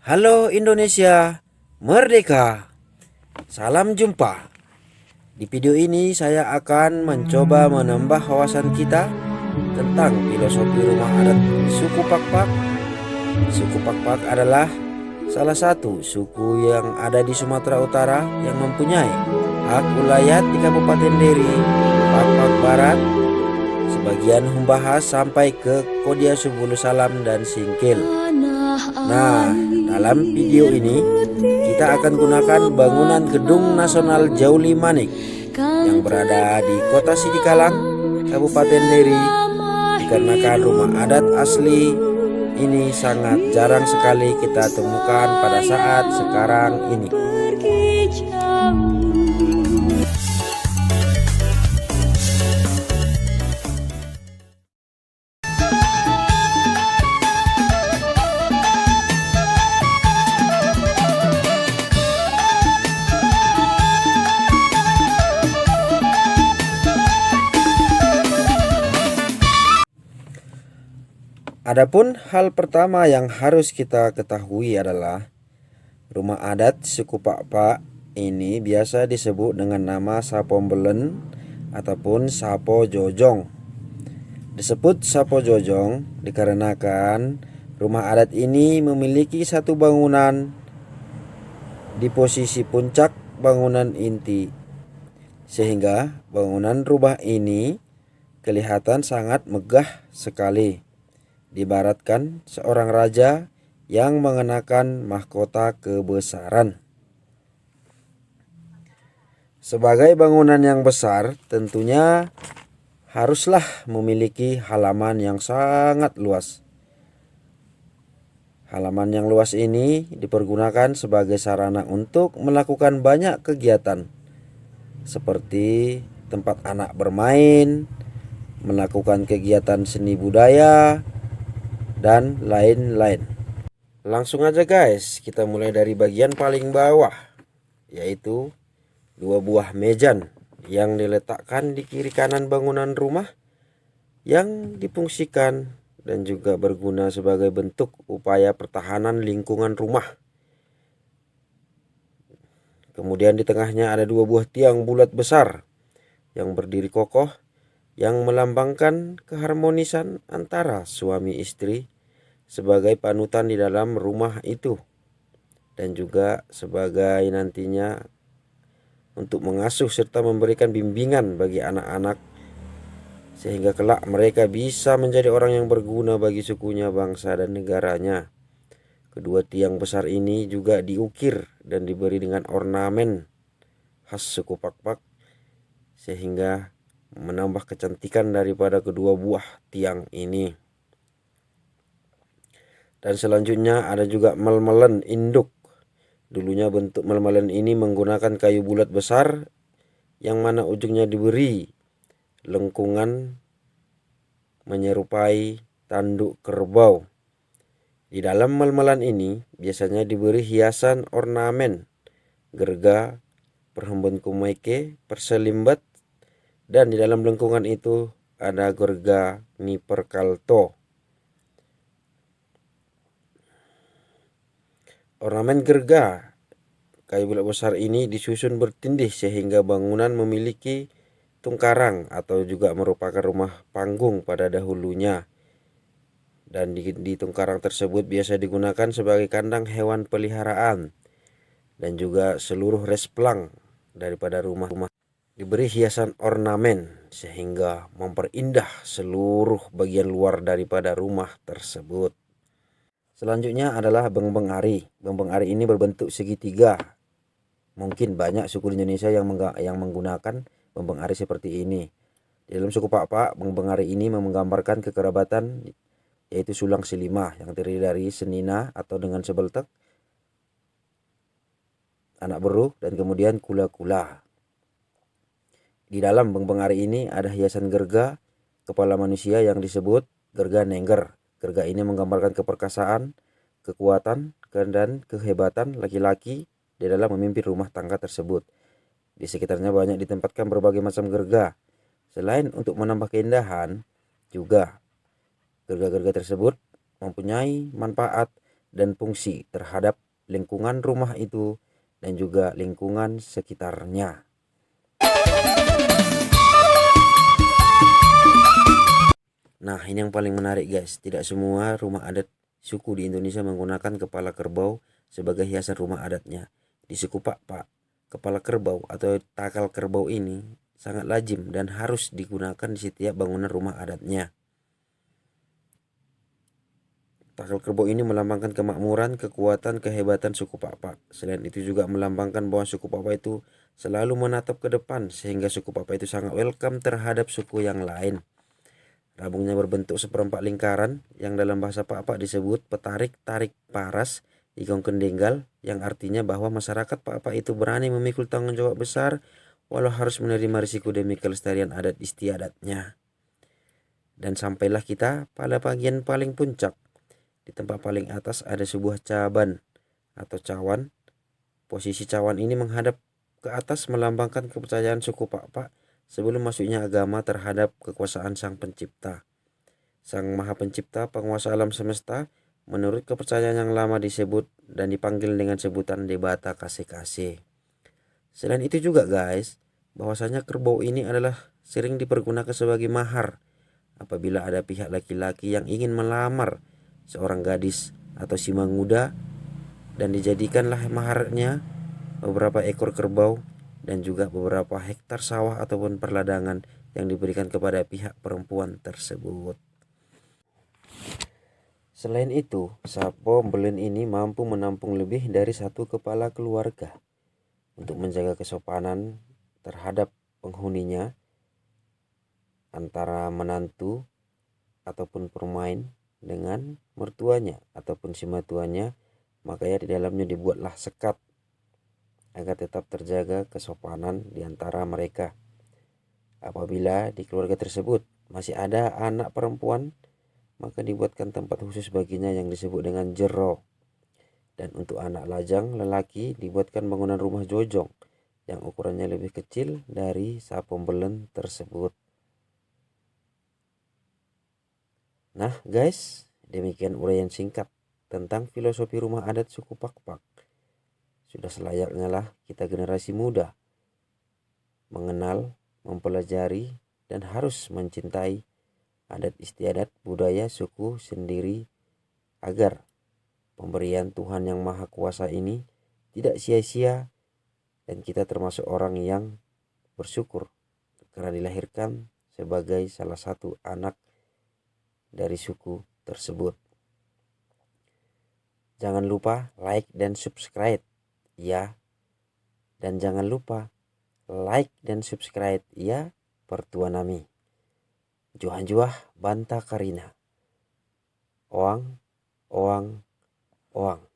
Halo Indonesia, merdeka! Salam jumpa. Di video ini saya akan mencoba menambah wawasan kita tentang filosofi rumah adat suku Pakpak. Suku Pakpak adalah salah satu suku yang ada di Sumatera Utara yang mempunyai hak wilayah di Kabupaten Deri, Pakpak Barat, sebagian Humbahas sampai ke Kodia Subulu Salam dan Singkil. Nah, dalam video ini kita akan gunakan bangunan Gedung Nasional Jauli Manik yang berada di Kota Sidikalang, Kabupaten Deri, dikarenakan rumah adat asli ini sangat jarang sekali kita temukan pada saat sekarang ini. Adapun hal pertama yang harus kita ketahui adalah rumah adat suku Pakpak ini biasa disebut dengan nama Sapombelen ataupun Sapo Jojong. Disebut Sapo Jojong dikarenakan rumah adat ini memiliki satu bangunan di posisi puncak bangunan inti, sehingga bangunan rumah ini kelihatan sangat megah sekali. Diibaratkan seorang raja yang mengenakan mahkota kebesaran. Sebagai bangunan yang besar, tentunya haruslah memiliki halaman yang sangat luas. Halaman yang luas ini dipergunakan sebagai sarana untuk melakukan banyak kegiatan, seperti tempat anak bermain, melakukan kegiatan seni budaya, dan lain-lain. Langsung aja guys, kita mulai dari bagian paling bawah, yaitu dua buah mejan yang diletakkan di kiri kanan bangunan rumah yang difungsikan dan juga berguna sebagai bentuk upaya pertahanan lingkungan rumah. Kemudian di tengahnya ada dua buah tiang bulat besar yang berdiri kokoh yang melambangkan keharmonisan antara suami istri sebagai panutan di dalam rumah itu, dan juga sebagai nantinya untuk mengasuh serta memberikan bimbingan bagi anak-anak sehingga kelak mereka bisa menjadi orang yang berguna bagi sukunya, bangsa, dan negaranya. Kedua tiang besar ini juga diukir dan diberi dengan ornamen khas suku Pakpak sehingga menambah kecantikan daripada kedua buah tiang ini. Dan selanjutnya ada juga melmelen induk. Dulunya bentuk melmelen ini menggunakan kayu bulat besar yang mana ujungnya diberi lengkungan menyerupai tanduk kerbau. Di dalam melmelan ini biasanya diberi hiasan ornamen gerga, perhembun kumaike, perselimbat, dan di dalam lengkungan itu ada gerga niperkalto. Ornamen gerga kayu bulat besar ini disusun bertindih sehingga bangunan memiliki tungkarang atau juga merupakan rumah panggung pada dahulunya. Dan di tungkarang tersebut biasa digunakan sebagai kandang hewan peliharaan, dan juga seluruh resplang daripada rumah diberi hiasan ornamen sehingga memperindah seluruh bagian luar daripada rumah tersebut. Selanjutnya adalah bengbeng ari. Bengbeng ari ini berbentuk segitiga. Mungkin banyak suku di Indonesia yang menggunakan bengbeng ari seperti ini. Di dalam suku Pakpak, bengbeng ari ini menggambarkan kekerabatan, yaitu sulang silima yang terdiri dari senina atau dengan sebeltek, anak beruh, dan kemudian kula-kula. Di dalam bengbeng ari ini ada hiasan gerga kepala manusia yang disebut gerga nengger. Gerga ini menggambarkan keperkasaan, kekuatan, dan kehebatan laki-laki di dalam memimpin rumah tangga tersebut. Di sekitarnya banyak ditempatkan berbagai macam gerga. Selain untuk menambah keindahan, juga gerga-gerga tersebut mempunyai manfaat dan fungsi terhadap lingkungan rumah itu dan juga lingkungan sekitarnya. Nah, ini yang paling menarik guys, tidak semua rumah adat suku di Indonesia menggunakan kepala kerbau sebagai hiasan rumah adatnya. Di suku Pakpak, kepala kerbau atau takal kerbau ini sangat lazim dan harus digunakan di setiap bangunan rumah adatnya. Takal kerbau ini melambangkan kemakmuran, kekuatan, kehebatan suku Pakpak. Selain itu juga melambangkan bahwa suku Pakpak itu selalu menatap ke depan, sehingga suku Pakpak itu sangat welcome terhadap suku yang lain. Rabungnya berbentuk seperempat lingkaran yang dalam bahasa Pakpak disebut petarik tarik paras igong kendenggal, yang artinya bahwa masyarakat Pakpak itu berani memikul tanggung jawab besar walau harus menerima risiko demi kelestarian adat istiadatnya. Dan sampailah kita pada bagian paling puncak. Di tempat paling atas ada sebuah caban atau cawan. Posisi cawan ini menghadap ke atas melambangkan kepercayaan suku Pakpak sebelum masuknya agama terhadap kekuasaan Sang Pencipta. Sang Maha Pencipta, penguasa alam semesta, menurut kepercayaan yang lama disebut dan dipanggil dengan sebutan Debata Kase-Kase. Selain itu juga guys, bahwasanya kerbau ini adalah sering dipergunakan sebagai mahar apabila ada pihak laki-laki yang ingin melamar seorang gadis atau si muda, dan dijadikanlah maharnya beberapa ekor kerbau dan juga beberapa hektar sawah ataupun perladangan yang diberikan kepada pihak perempuan tersebut. Selain itu, sapo mbelen ini mampu menampung lebih dari satu kepala keluarga. Untuk menjaga kesopanan terhadap penghuninya antara menantu ataupun permain dengan mertuanya ataupun si mertuanya, makanya di dalamnya dibuatlah sekat agar tetap terjaga kesopanan di antara mereka. Apabila di keluarga tersebut masih ada anak perempuan, maka dibuatkan tempat khusus baginya yang disebut dengan jero. Dan untuk anak lajang lelaki dibuatkan bangunan rumah jojong yang ukurannya lebih kecil dari sapo mbelen tersebut. Nah guys, demikian uraian singkat tentang filosofi rumah adat suku Pakpak. Sudah selayaknya lah kita generasi muda mengenal, mempelajari, dan harus mencintai adat istiadat budaya suku sendiri agar pemberian Tuhan yang Maha Kuasa ini tidak sia-sia dan kita termasuk orang yang bersyukur karena dilahirkan sebagai salah satu anak dari suku tersebut. Jangan lupa like dan subscribe ya. Dan jangan lupa like dan subscribe ya pertua nami. Juah-juah banta karina. Oang, oang, oang.